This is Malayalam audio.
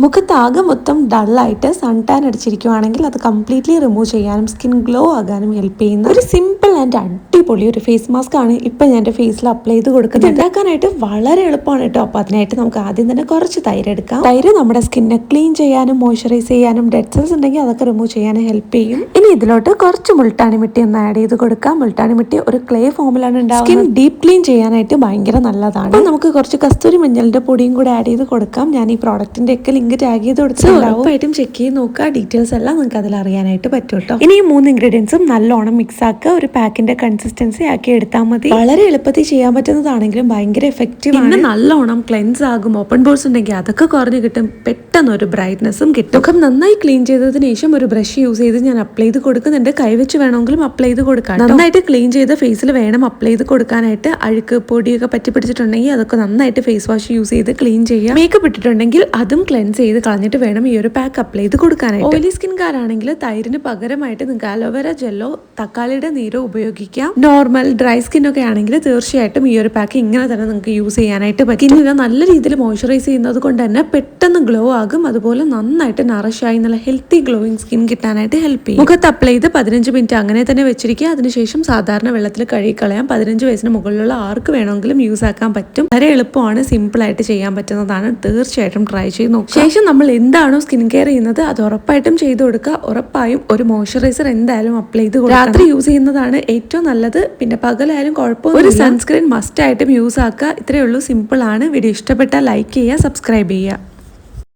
മുഖത്താകെ മൊത്തം ഡള്ളായിട്ട് സൺ ടാൻ അടിച്ചിരിക്കുവാണെങ്കിൽ അത് കംപ്ലീറ്റ്ലി റിമൂവ് ചെയ്യാനും സ്കിൻ ഗ്ലോ ആകാനും ഹെൽപ്പ് ചെയ്യുന്ന ഒരു സിമ്പിൾ ആൻഡ് അടിപൊളി ഒരു ഫേസ് മാസ്ക് ആണ് ഇപ്പം ഞാൻ എൻ്റെ ഫേസിൽ അപ്ലൈ ചെയ്ത് കൊടുക്കുന്നത്. ഉണ്ടാക്കാനായിട്ട് വളരെ എളുപ്പമാണ് കേട്ടോ. അപ്പോൾ അതിനായിട്ട് നമുക്ക് ആദ്യം തന്നെ കുറച്ച് തൈര് എടുക്കാം. തൈര് നമ്മുടെ സ്കിന്നെ ക്ലീൻ ചെയ്യാനും മോയ്സ്ചറൈസ് ചെയ്യാനും ഡെഡ് സെൽസ് ഉണ്ടെങ്കിൽ അതൊക്കെ റിമൂവ് ചെയ്യാനും ഹെൽപ്പ് ചെയ്യും. ഇനി ഇതിലോട്ട് കുറച്ച് മുൾട്ടാണി മിട്ടി ഒന്ന് ആഡ് ചെയ്ത് കൊടുക്കാം. മുൾട്ടാണി മിട്ടി ഒരു ക്ലേ ഫോമിലാണ് ഉണ്ടാവുക. സ്കിൻ ഡീപ്പ് ക്ലീൻ ചെയ്യാനായിട്ട് ഭയങ്കര നല്ലതാണ്. അപ്പോൾ നമുക്ക് കുറച്ച് കസ്തൂരി മഞ്ഞളിന്റെ പൊടിയും കൂടെ ആഡ് ചെയ്ത് കൊടുക്കാം. ഞാൻ ഈ പ്രോഡക്റ്റിന്റെ ഒക്കെ ലിങ്ക് ടാഗ് ചെയ്ത് കൊടുത്തിട്ടുണ്ടാവും. ഉറപ്പായിട്ടും ചെക്ക് ചെയ്ത് നോക്കുക. ഡീറ്റെയിൽസ് എല്ലാം നിങ്ങൾക്ക് അതിൽ അറിയാനായിട്ട് പറ്റും കേട്ടോ. ഇനി ഈ 3 ഇൻഗ്രീഡിയൻസും നല്ലോണം മിക്സ് ആക്കുക. ഒരു പാക്കിന്റെ കൺസിസ്റ്റൻസി ആക്കി എടുത്താൽ മതി. വളരെ എളുപ്പത്തിൽ ചെയ്യാൻ പറ്റുന്നതാണെങ്കിലും ഭയങ്കര എഫക്റ്റീവ് ആണ്. പിന്നെ നല്ലോണം ക്ലെൻസ് ആകും. ഓപ്പൺ പോർസ് ഉണ്ടെങ്കിൽ അതൊക്കെ കുറഞ്ഞു കിട്ടും. പെട്ടെന്ന് ഒരു ബ്രൈറ്റ്നസും കിട്ടും. മുഖം നന്നായി ക്ലീൻ ചെയ്തതിന് ശേഷം ഒരു ബ്രഷ് യൂസ് ചെയ്ത് ഞാൻ അപ്ലൈ ചെയ്ത് കൊടുക്കുന്നുണ്ട്. കൈവച്ച് വേണമെങ്കിലും അപ്ലൈ ചെയ്ത് കൊടുക്കാം. നന്നായിട്ട് ക്ലീൻ ചെയ്ത് ഫേസിൽ വേണം അപ്ലൈ ചെയ്ത് കൊടുക്കാനായിട്ട്. അഴുക്ക് പൊടിയൊക്കെ പറ്റി പിടിച്ചിട്ടുണ്ടെങ്കിൽ അതൊക്കെ നന്നായിട്ട് ഫേസ് വാഷ് യൂസ് ചെയ്ത് ക്ലീൻ ചെയ്യാം. മേക്കപ്പ് ഇട്ടിട്ടുണ്ടെങ്കിൽ അതും ക്ലെൻസ് ചെയ്ത് കളഞ്ഞിട്ട് വേണം ഈ ഒരു പാക്ക് അപ്ലൈ ചെയ്ത് കൊടുക്കാനായിട്ട്. ഓയിലി സ്കിൻകാരാണെങ്കിൽ തൈരിന് പകരമായിട്ട് നിങ്ങൾക്ക് അലോവേര ജെല്ലോ തക്കാളിയുടെ നീരോ ഉപയോഗിക്കാം. നോർമൽ ഡ്രൈ സ്കിൻ ഒക്കെ ആണെങ്കിൽ തീർച്ചയായിട്ടും ഈ ഒരു പാക്ക് ഇങ്ങനെ തന്നെ നിങ്ങൾക്ക് യൂസ് ചെയ്യാനായിട്ട് പറ്റും. സ്കിന്നിനെ നല്ല രീതിയിൽ മോയ്സ്ചറൈസ് ചെയ്യുന്നത് കൊണ്ട് തന്നെ പെട്ടെന്ന് ഗ്ലോ ആകും. അതുപോലെ നന്നായിട്ട് നറിഷായി നല്ല ഹെൽത്തി ഗ്ലോയിങ് സ്കിൻ കിട്ടാനായിട്ട് ഹെൽപ്പ് ചെയ്യും. മുഖത്ത് അപ്ലൈ ചെയ്ത് 15 മിനിറ്റ് അങ്ങനെ തന്നെ വെച്ചിരിക്കുക. അതിനുശേഷം സാധാരണ വെള്ളത്തിൽ കഴുകിക്കളയാം. 15 വയസ്സിന് മുകളിലുള്ള ആർക്ക് വേണമെങ്കിലും യൂസ് ആക്കാൻ പറ്റും. വളരെ എളുപ്പമാണ്, സിമ്പിൾ ആയിട്ട് ചെയ്യാൻ പറ്റുന്നതാണ്. തീർച്ചയായിട്ടും ട്രൈ ചെയ്ത് നോക്കുക. ശേഷം നമ്മൾ എന്താണോ സ്കിൻ കെയർ ചെയ്യുന്നത് അത് ഉറപ്പായിട്ടും ചെയ്ത് കൊടുക്കുക. ഉറപ്പായും ഒരു മോയ്സ്ചറൈസർ എന്തായാലും അപ്ലൈ ചെയ്ത് കൊടുക്കുക. രാത്രി യൂസ് ചെയ്യുന്നതാണ് ഏറ്റവും നല്ലത്. പിന്നെ പകലായാലും കുഴപ്പമില്ല. ഒരു സൺസ്ക്രീൻ മസ്റ്റ് ആയിട്ടും യൂസ് ആക്കുക. ഇത്രയേ ഉള്ളൂ, സിമ്പിൾ ആണ്. വീഡിയോ ഇഷ്ടപ്പെട്ടാൽ ലൈക്ക് ചെയ്യുക, സബ്സ്ക്രൈബ് ചെയ്യുക.